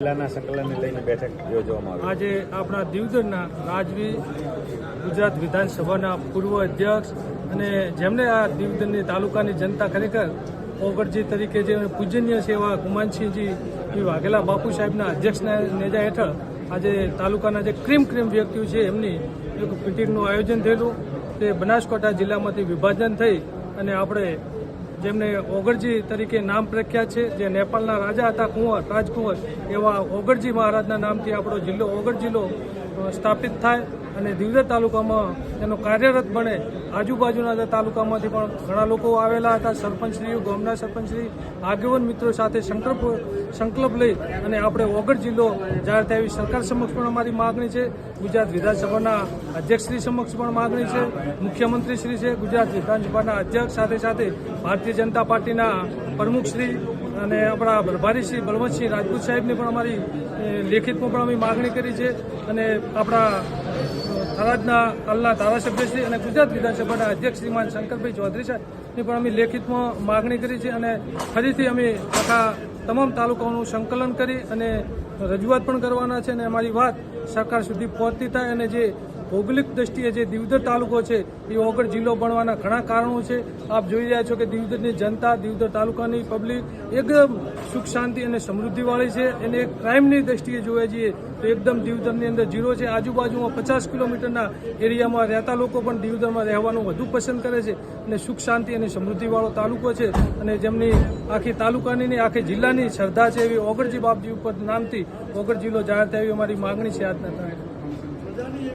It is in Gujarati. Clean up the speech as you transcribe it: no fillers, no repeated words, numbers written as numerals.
જિલ્લાના સંકલનને લઈને બેઠક યોજવામાં આવી। આજે આપણા દીવદરના રાજવી ગુજરાત વિધાનસભાના પૂર્વ અધ્યક્ષ અને જેમને આ દીવદરની તાલુકાની જનતા ખરેખર ઓગળજી તરીકે જે પૂજનીય છે એવા ગુમાનસિંહજી વાઘેલા બાપુ સાહેબના અધ્યક્ષના નેજા હેઠળ આજે તાલુકાના જે ક્રીમ વ્યક્તિઓ છે એમની એક મિટિંગનું આયોજન થયેલું તે બનાસકાંઠા જિલ્લામાંથી વિભાજન થઈ અને આપણે જેમને ઓગળજી તરીકે નામ પ્રખ્યાત છે, જે નેપાળના રાજા હતા રાજકુંવર એવા ઓગળજી મહારાજના નામથી આપણો જિલ્લો ઓગળ જિલ્લો સ્થાપિત થાય અને દીવદર તાલુકામાં એનો કાર્યરત બને। આજુબાજુના તાલુકામાંથી પણ ઘણા લોકો આવેલા હતા, સરપંચશ્રીઓ, ગામના સરપંચશ્રી, આગેવાન મિત્રો સાથે સંકલ્પ લઈ અને આપણે ઓગળ જિલ્લો જાહેર થાય એવી સરકાર સમક્ષ પણ અમારી માગણી છે। ગુજરાત વિધાનસભાના અધ્યક્ષશ્રી સમક્ષ પણ માગણી છે, મુખ્યમંત્રીશ્રી છે, ગુજરાત વિધાનસભાના અધ્યક્ષ સાથે ભારતીય જનતા પાર્ટીના પ્રમુખશ્રી અને આપણા પ્રભારી શ્રી બળવંતસિંહ રાજપૂત સાહેબની પણ અમારી લેખિતમાં પણ અમે માગણી કરી છે અને આપણા થરાદના હાલના ધારાસભ્યશ્રી અને ગુજરાત વિધાનસભાના અધ્યક્ષ શ્રીમાન શંકરભાઈ ચૌધરી સાહેબની પણ અમે લેખિતમાં માગણી કરી છે અને ફરીથી અમે આખા તમામ તાલુકાઓનું સંકલન કરી અને રજૂઆત પણ કરવાના છે અને અમારી વાત સરકાર સુધી પહોંચતી થાય અને જે ભૌગોલિક દ્રષ્ટિએ જે દીવદર તાલુકો છે એ ઓગળ જિલ્લો બનવાના ઘણા કારણો છે। આપ જોઈ રહ્યા છો કે દીવદરની જનતા, દીવદર તાલુકાની પબ્લિક એકદમ સુખ શાંતિ અને સમૃદ્ધિવાળી છે અને ક્રાઇમની દ્રષ્ટિએ જોવા જઈએ તો એકદમ દીવદરની અંદર ઝીરો છે। આજુબાજુમાં 50 કિલોમીટરના એરિયામાં રહેતા લોકો પણ દીવદરમાં રહેવાનું વધુ પસંદ કરે છે અને સુખ શાંતિ અને સમૃદ્ધિવાળો તાલુકો છે અને જેમની આખી તાલુકાની આખી જિલ્લાની શ્રદ્ધા છે એવી ઓગળજી બાપજી ઉપર નામથી ઓગળ જિલ્લો જાહેર થાય એવી અમારી માગણી છે આજના